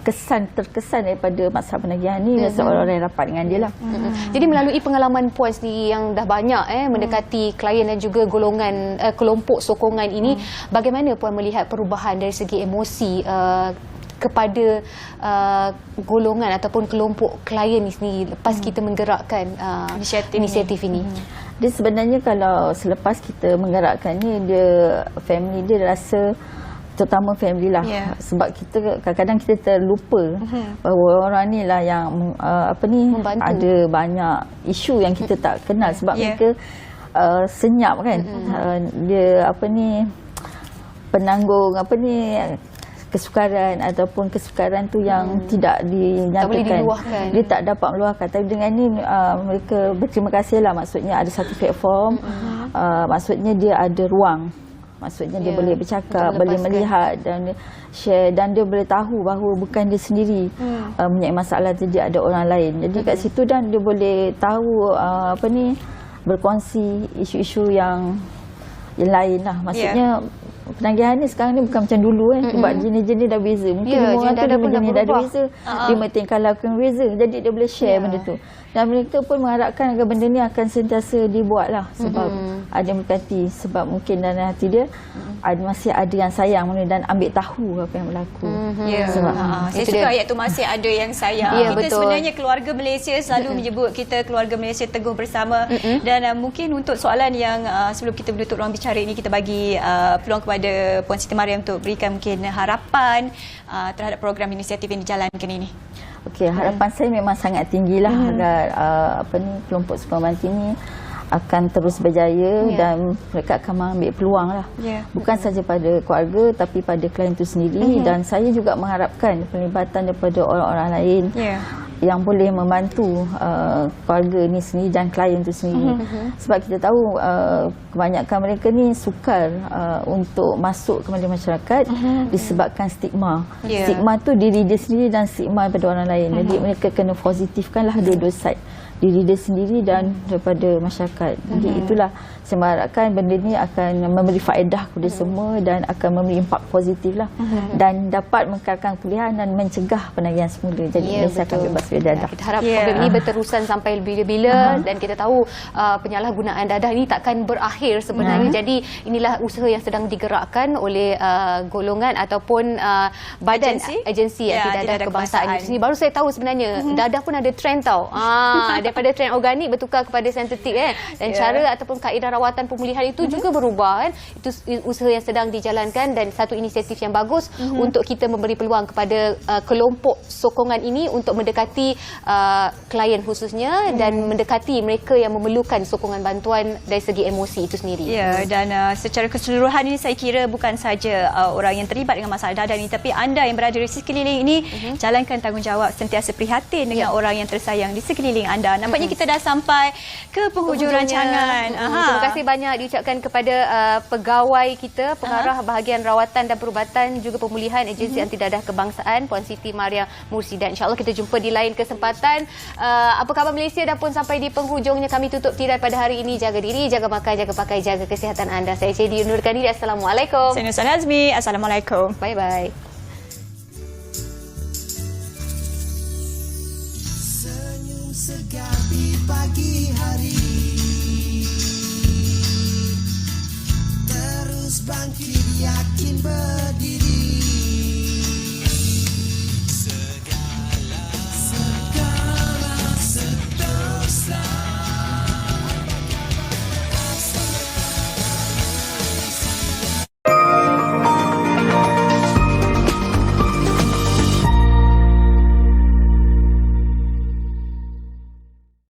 terkesan daripada masa penagihan ni orang-orang yang rapat dengan dia lah. Jadi melalui pengalaman Puan sendiri yang dah banyak mendekati klien dan juga golongan kelompok sokongan ini, bagaimana Puan melihat perubahan dari segi emosi kepada golongan ataupun kelompok klien ini sendiri lepas kita menggerakkan inisiatif ini? Dia sebenarnya kalau selepas kita menggerakkan ni, dia family dia rasa, terutama family lah, sebab kita kadang-kadang kita terlupa bahawa orang ni lah yang membantu. Ada banyak isu yang kita tak kenal sebab mereka senyap kan. Dia penanggung kesukaran ataupun kesukaran tu yang tidak dinyatakan, dia tak dapat meluahkan. Tapi dengan ni mereka berterima kasih lah, maksudnya ada satu platform, maksudnya dia ada ruang, maksudnya dia boleh bercakap, boleh melihat dan share, dan dia boleh tahu bahawa bukan dia sendiri punya masalah tu, dia ada orang lain. Jadi kat situ dan dia boleh tahu berkongsi isu-isu yang lain lah. Maksudnya penagihan ni sekarang ni bukan macam dulu kan, sebab jenis-jenis dah beza. Mungkin orang tu jenis dah beza, dia tingkah laku yang beza, jadi dia boleh share benda tu. Dan mereka pun mengharapkan agar benda ni akan sentiasa dibuat lah, sebab ada yang berkati, sebab mungkin dalam hati dia masih ada yang sayang dan ambil tahu apa yang berlaku. Saya suka ayat tu, masih ada yang sayang. Kita sebenarnya keluarga Malaysia selalu menyebut kita keluarga Malaysia teguh bersama. Dan mungkin untuk soalan yang sebelum kita menutup ruang bicara ini, kita bagi peluang kepada Puan Siti Mariam untuk berikan mungkin harapan terhadap program inisiatif yang dijalankan ini. Okey, harapan saya memang sangat tinggilah agar kelompok Sukamanti ni akan terus berjaya dan mereka akan mengambil peluang lah. Bukan saja pada keluarga tapi pada klien itu sendiri dan saya juga mengharapkan pelibatan daripada orang-orang lain yang boleh membantu keluarga ni sendiri dan klien itu sendiri. Sebab kita tahu kebanyakan mereka ni sukar untuk masuk kepada masyarakat disebabkan stigma. Stigma tu diri dia sendiri dan stigma daripada orang lain. Jadi mereka kena positifkanlah dua-dua side, diri dia sendiri dan daripada masyarakat. Jadi itulah saya mengharapkan benda ni akan memberi faedah kepada semua dan akan memberi impak positif lah dan dapat mengekalkan pilihan dan mencegah penagihan semula. Jadi Malaysia akan bebas dari dadah. Kita harap program ini berterusan sampai bila-bila dan kita tahu penyalahgunaan dadah ini takkan berakhir sebenarnya. Jadi inilah usaha yang sedang digerakkan oleh golongan ataupun badan agensi anti-dadah kebangsaan ini. Baru saya tahu sebenarnya dadah pun ada trend tau. Daripada trend organik bertukar kepada sintetik dan cara ataupun kaedah rawatan pemulihan itu juga berubah kan. Itu usaha yang sedang dijalankan dan satu inisiatif yang bagus untuk kita memberi peluang kepada kelompok sokongan ini untuk mendekati klien khususnya dan mendekati mereka yang memerlukan sokongan bantuan dari segi emosi itu sendiri. Dan secara keseluruhan ini saya kira bukan saja orang yang terlibat dengan masalah dadah ini tapi anda yang berada di sekeliling ini jalankan tanggungjawab sentiasa prihatin dengan orang yang tersayang di sekeliling anda. Nampaknya kita dah sampai ke penghujung rancangan. Terima kasih banyak diucapkan kepada pegawai kita, pengarah bahagian rawatan dan perubatan juga pemulihan agensi anti dadah kebangsaan Puan Siti Maria Mursida. InsyaAllah kita jumpa di lain kesempatan. Apa khabar Malaysia dah pun sampai di penghujungnya. Kami tutup tirai pada hari ini. Jaga diri, jaga makan, jaga pakai, jaga kesihatan anda. Saya Cedi unurkan diri. Assalamualaikum. Saya Nusran Azmi. Assalamualaikum. Bye-bye. Senyum segar di pagi hari, terus bangkit yakin berdiri.